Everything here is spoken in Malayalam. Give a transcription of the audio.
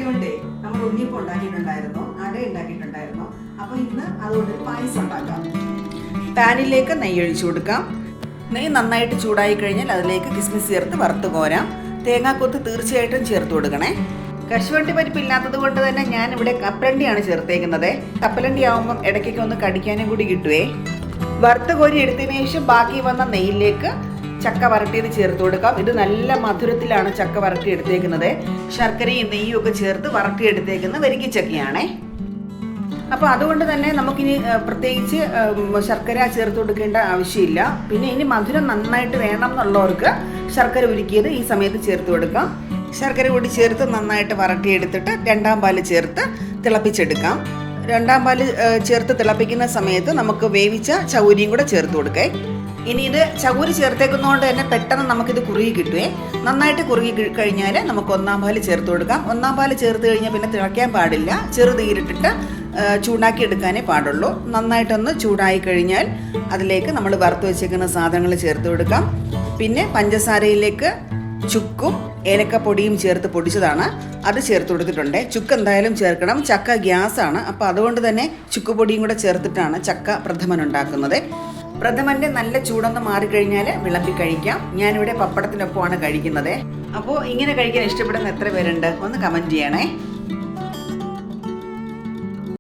വരട്ടി കൊണ്ടേ നമ്മൾ ഉണ്ണിയപ്പം ഉണ്ടാക്കിയിട്ടുണ്ടായിരുന്നു, അട ഉണ്ടാക്കിയിട്ടുണ്ടായിരുന്നു. അപ്പോൾ ഇന്ന് അതുകൊണ്ട് പായസം ഉണ്ടാക്കാം. പാനിലേക്ക് നെയ്യ് ഒഴിച്ചു കൊടുക്കാം. നെയ്യ് നന്നായിട്ട് ചൂടായി കഴിഞ്ഞാൽ അതിലേക്ക് കിസ്മിസ് ചേർത്ത് വറുത്ത് കോരാം. തേങ്ങാക്കൊത്ത് തീർച്ചയായിട്ടും ചേർത്ത് കൊടുക്കണേ. കശുവണ്ടി പരിപ്പ് ഇല്ലാത്തത് കൊണ്ട് തന്നെ ഞാൻ ഇവിടെ കപ്പലണ്ടിയാണ് ചേർത്തേക്കുന്നത്. കപ്പലണ്ടി ആവുമ്പം ഇടയ്ക്കൊക്കെ ഒന്ന് കടിക്കാനും കൂടി കിട്ടുവേ. വറുത്ത് കോരി എടുത്തതിന് ശേഷം ബാക്കി വന്ന നെയ്യിലേക്ക് ചക്ക വരട്ടിയത് ചേർത്ത് കൊടുക്കാം. ഇത് നല്ല മധുരത്തിലാണ് ചക്ക വരട്ടി എടുത്തേക്കുന്നത്. ശർക്കരയും നെയ്യും ഒക്കെ ചേർത്ത് വരട്ടി എടുത്തേക്കുന്ന വരിക്കച്ചക്കയാണേ. അപ്പോൾ അതുകൊണ്ട് തന്നെ നമുക്കിനി പ്രത്യേകിച്ച് ശർക്കര ചേർത്ത് കൊടുക്കേണ്ട ആവശ്യമില്ല. പിന്നെ ഇനി മധുരം നന്നായിട്ട് വേണം എന്നുള്ളവർക്ക് ശർക്കര ഉരുക്കിയത് ഈ സമയത്ത് ചേർത്ത് കൊടുക്കാം. ശർക്കര കൂടി ചേർത്ത് നന്നായിട്ട് വരട്ടിയെടുത്തിട്ട് രണ്ടാം പാല് ചേർത്ത് തിളപ്പിച്ചെടുക്കാം. രണ്ടാം പാല് ചേർത്ത് തിളപ്പിക്കുന്ന സമയത്ത് നമുക്ക് വേവിച്ച ചൗരിയും കൂടെ ചേർത്ത് കൊടുക്കേ. ഇനി ഇത് ചകൂരി ചേർത്തേക്കുന്നതുകൊണ്ട് തന്നെ പെട്ടെന്ന് നമുക്കിത് കുറുകി കിട്ടുവേ. നന്നായിട്ട് കുറുകി കഴിഞ്ഞാൽ നമുക്ക് ഒന്നാം പാല് ചേർത്ത് കൊടുക്കാം. ഒന്നാം പാല് ചേർത്ത് കഴിഞ്ഞാൽ പിന്നെ തിളയ്ക്കാൻ പാടില്ല. ചെറുതീരിട്ടിട്ട് ചൂടാക്കി എടുക്കാനേ പാടുള്ളൂ. നന്നായിട്ടൊന്ന് ചൂടായി കഴിഞ്ഞാൽ അതിലേക്ക് നമ്മൾ വറുത്ത് വെച്ചേക്കുന്ന സാധനങ്ങൾ ചേർത്ത് കൊടുക്കാം. പിന്നെ പഞ്ചസാരയിലേക്ക് ചുക്കും ഏലക്കപ്പൊടിയും ചേർത്ത് പൊടിച്ചതാണ്, അത് ചേർത്ത് കൊടുത്തിട്ടുണ്ട്. ചുക്ക് എന്തായാലും ചേർക്കണം, ചക്ക ഗ്യാസാണ്. അപ്പോൾ അതുകൊണ്ട് തന്നെ ചുക്കുപൊടിയും കൂടെ ചേർത്തിട്ടാണ് ചക്ക പ്രഥമൻ ഉണ്ടാക്കുന്നത്. പ്രഥമൻ്റെ നല്ല ചൂടൊന്ന് മാറിക്കഴിഞ്ഞാൽ വിളമ്പി കഴിക്കാം. ഞാനിവിടെ പപ്പടത്തിനൊപ്പമാണ് കഴിക്കുന്നത്. അപ്പോൾ ഇങ്ങനെ കഴിക്കാൻ ഇഷ്ടപ്പെടുന്ന എത്ര പേരുണ്ട് ഒന്ന് കമൻറ്റ് ചെയ്യണേ.